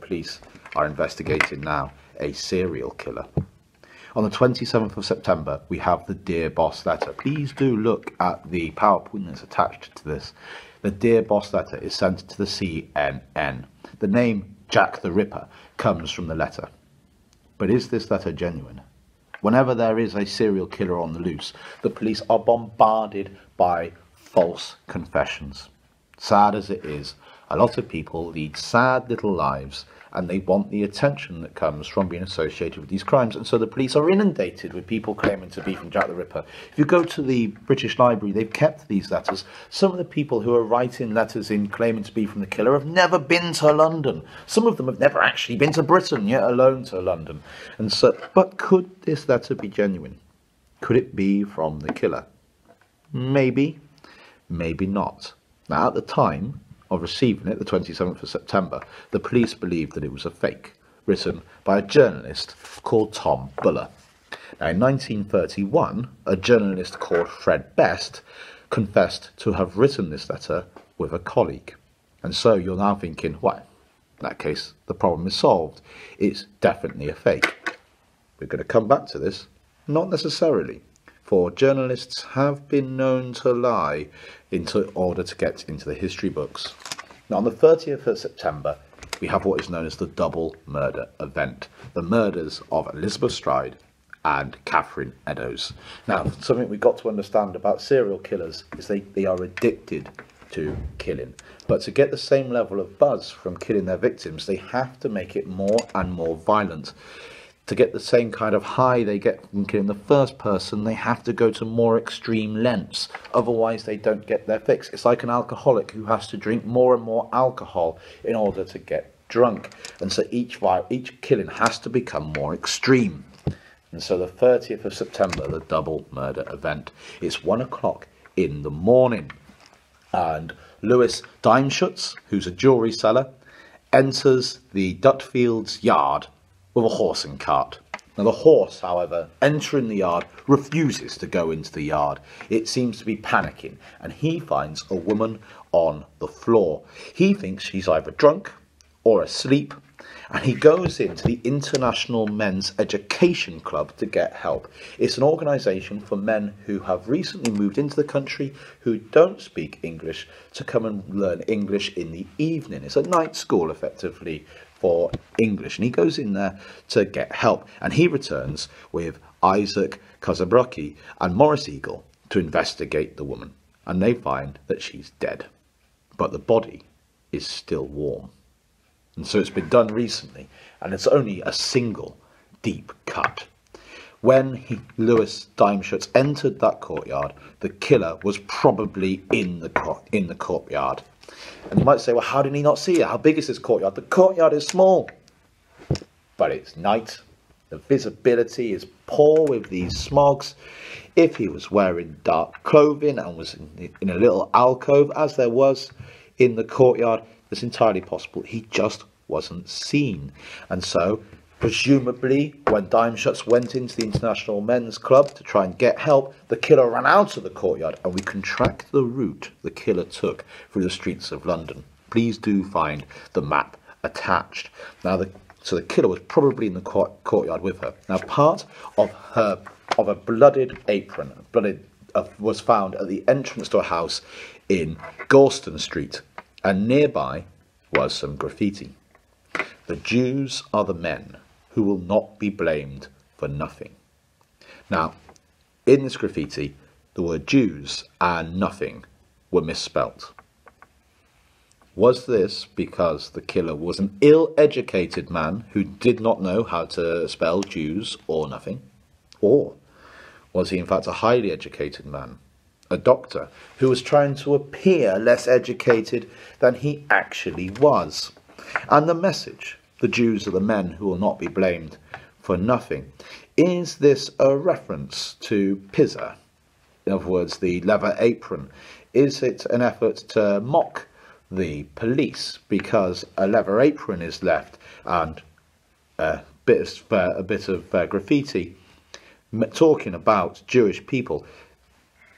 Police are investigating now a serial killer. On the 27th of September, we have the Dear Boss letter. Please do look at the PowerPoint that's attached to this. The Dear Boss letter is sent to the CNN. The name Jack the Ripper comes from the letter. But is this letter genuine? Whenever there is a serial killer on the loose, the police are bombarded by false confessions. Sad as it is, a lot of people lead sad little lives and they want the attention that comes from being associated with these crimes. And so the police are inundated with people claiming to be from Jack the Ripper. If you go to the British Library, they've kept these letters. Some of the people who are writing letters in claiming to be from the killer have never been to London. Some of them have never actually been to Britain, yet alone to London. And so, but could this letter be genuine? Could it be from the killer? Maybe, maybe not. Now, at the time of receiving it, the 27th of September, the police believed that it was a fake, written by a journalist called Tom Buller. Now, in 1931, a journalist called Fred Best confessed to have written this letter with a colleague. And so you're now thinking, well, in that case, the problem is solved. It's definitely a fake. We're going to come back to this. Not necessarily. For journalists have been known to lie in order to get into the history books. Now, on the 30th of September, we have what is known as the double murder event. The murders of Elizabeth Stride and Catherine Eddowes. Now, something we've got to understand about serial killers is they are addicted to killing. But to get the same level of buzz from killing their victims, they have to make it more and more violent. To get the same kind of high they get from killing the first person, they have to go to more extreme lengths. Otherwise, they don't get their fix. It's like an alcoholic who has to drink more and more alcohol in order to get drunk. And so each killing has to become more extreme. And so the 30th of September, the double murder event, it's 1 o'clock in the morning. And Lewis Dimeschutz, who's a jewellery seller, enters the Dutfields yard with a horse and cart. Now the horse, however, entering the yard, refuses to go into the yard. It seems to be panicking, and he finds a woman on the floor. He thinks she's either drunk or asleep, and he goes into the International Men's Education Club to get help. It's an organisation for men who have recently moved into the country who don't speak English to come and learn English in the evening. It's a night school, effectively, for English, and he goes in there to get help, and he returns with Isaac Kazabrocki and Maurice Eagle to investigate the woman, and they find that she's dead, but the body is still warm. And so it's been done recently, and it's only a single deep cut. When Lewis Dimeschutz entered that courtyard, the killer was probably in the courtyard. And you might say, well, how did he not see it? How big is this courtyard? The courtyard is small, but it's night. The visibility is poor with these smogs. If he was wearing dark clothing and was in a little alcove, as there was in the courtyard, it's entirely possible he just wasn't seen. And so, presumably, when Dimeschutz went into the International Men's Club to try and get help, the killer ran out of the courtyard, and we can track the route the killer took through the streets of London. Please do find the map attached. Now, so the killer was probably in the courtyard with her. Now, part of a blooded apron was found at the entrance to a house in Gorston Street, and nearby was some graffiti. The Jews are the men who will not be blamed for nothing. Now, in this graffiti, the word Jews and nothing were misspelt. Was this because the killer was an ill-educated man who did not know how to spell Jews or nothing? Or was he in fact a highly educated man, a doctor, who was trying to appear less educated than he actually was? And the message, the Jews are the men who will not be blamed for nothing, is this a reference to Pisa? In other words, the leather apron. Is it an effort to mock the police because a leather apron is left and a bit of graffiti talking about Jewish people?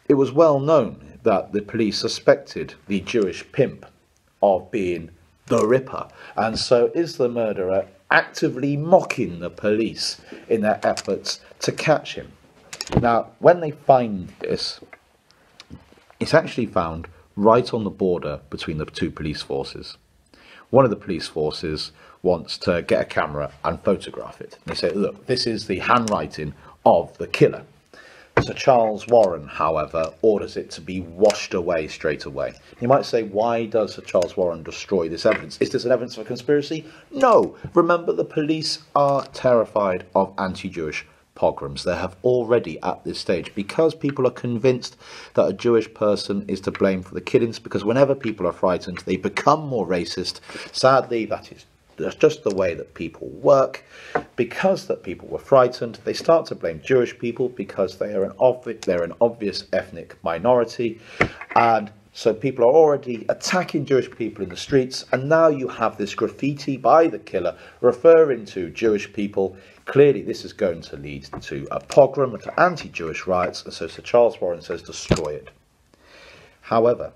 It was well known that the police suspected the Jewish pimp of being the Ripper. And so is the murderer actively mocking the police in their efforts to catch him. Now, when they find this, it's actually found right on the border between the two police forces. One of the police forces wants to get a camera and photograph it. They say, look, this is the handwriting of the killer. Sir Charles Warren, however, orders it to be washed away straight away. You might say, why does Sir Charles Warren destroy this evidence? Is this an evidence of a conspiracy? No. Remember, the police are terrified of anti-Jewish pogroms. They have already at this stage, because people are convinced that a Jewish person is to blame for the killings, because whenever people are frightened, they become more racist. Sadly, that's just the way that people work. Because that people were frightened, they start to blame Jewish people because they're an obvious ethnic minority, and so people are already attacking Jewish people in the streets, and now you have this graffiti by the killer referring to Jewish people. Clearly this is going to lead to a pogrom and to anti-Jewish riots, and so Sir Charles Warren says destroy it. However,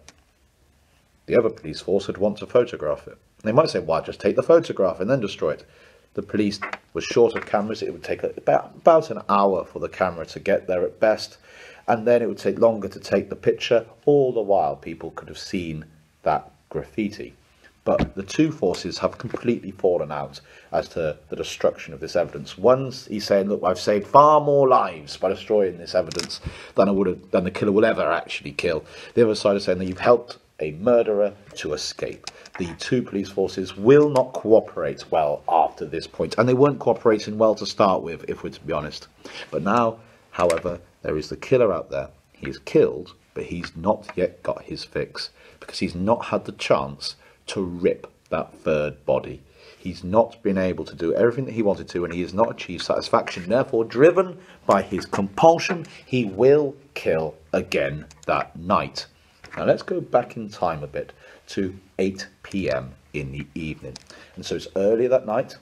the other police force would want to photograph it. They might say, why just take the photograph and then destroy it? The police was short of cameras. It would take about an hour for the camera to get there at best, and then it would take longer to take the picture. All the while, people could have seen that graffiti. But the two forces have completely fallen out as to the destruction of this evidence. One's he's saying, look, I've saved far more lives by destroying this evidence than the killer will ever actually kill. The other side is saying that you've helped a murderer to escape. The two police forces will not cooperate well after this point, and they weren't cooperating well to start with, if we're to be honest. But now, however, there is the killer out there. He is killed, but he's not yet got his fix, because he's not had the chance to rip that third body. He's not been able to do everything that he wanted to, and he has not achieved satisfaction. Therefore, driven by his compulsion, he will kill again that night. Now let's go back in time a bit to 8 p.m. in the evening. And so it's earlier that night,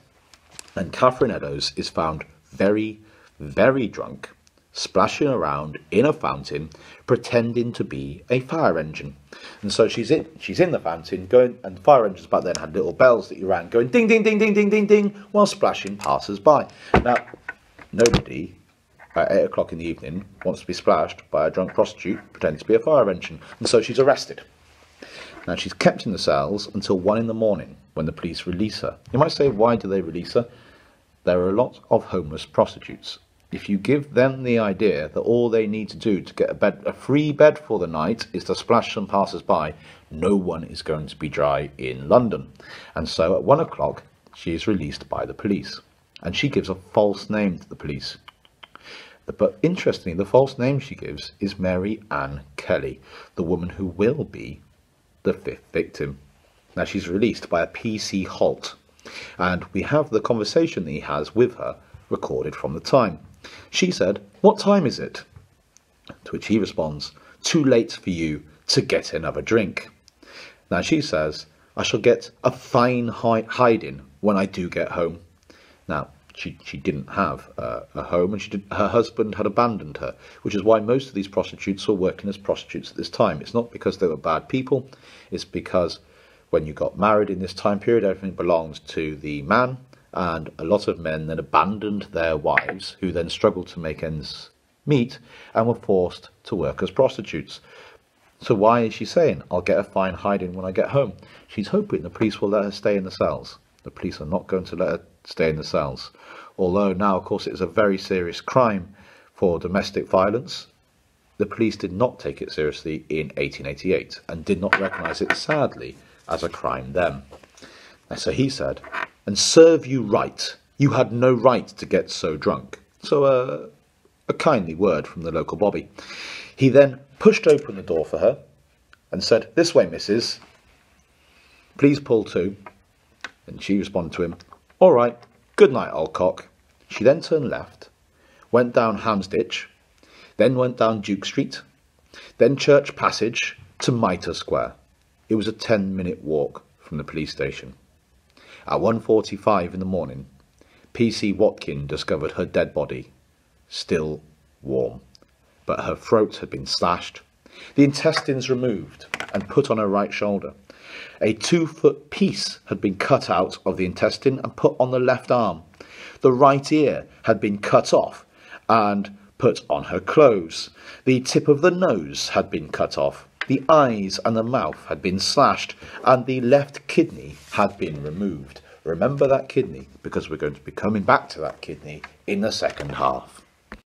and Catherine Eddowes is found very, very drunk, splashing around in a fountain, pretending to be a fire engine. And so she's in the fountain, going, and fire engines back then had little bells that you rang, going ding, ding, ding, ding, ding, ding, ding, while splashing passers-by. Now, nobody at 8 o'clock in the evening wants to be splashed by a drunk prostitute pretending to be a fire engine, and so she's arrested. Now, she's kept in the cells until 1 in the morning, when the police release her. You might say, why do they release her? There are a lot of homeless prostitutes. If you give them the idea that all they need to do to get a free bed for the night is to splash some passers-by, no one is going to be dry in London. And so at 1 o'clock, she is released by the police, and she gives a false name to the police. But interestingly, the false name she gives is Mary Ann Kelly, the woman who will be the 5th victim. Now, she's released by a PC halt, and we have the conversation that he has with her recorded from the time. She said, "What time is it?" To which he responds, "Too late for you to get another drink." Now she says, "I shall get a fine hiding when I do get home." Now, she didn't have a home, and her husband had abandoned her, which is why most of these prostitutes were working as prostitutes at this time. It's not because they were bad people, it's because when you got married in this time period, everything belonged to the man, and a lot of men then abandoned their wives, who then struggled to make ends meet and were forced to work as prostitutes. So why is she saying, "I'll get a fine hiding when I get home"? She's hoping the police will let her stay in the cells. The police are not going to let her stay in the cells. Although now, of course, it is a very serious crime for domestic violence, the police did not take it seriously in 1888 and did not recognise it, sadly, as a crime then. And so he said, "And serve you right. You had no right to get so drunk." So a kindly word from the local bobby. He then pushed open the door for her and said, "This way, missus. Please pull to." And she responded to him, "All right, good night, old cock." She then turned left, went down Houndsditch, then went down Duke Street, then Church Passage to Mitre Square. It was a 10-minute walk from the police station. At 1:45 in the morning, PC Watkin discovered her dead body, still warm, but her throat had been slashed, the intestines removed and put on her right shoulder. A 2-foot piece had been cut out of the intestine and put on the left arm. The right ear had been cut off and put on her clothes. The tip of the nose had been cut off. The eyes and the mouth had been slashed, and the left kidney had been removed. Remember that kidney, because we're going to be coming back to that kidney in the second half.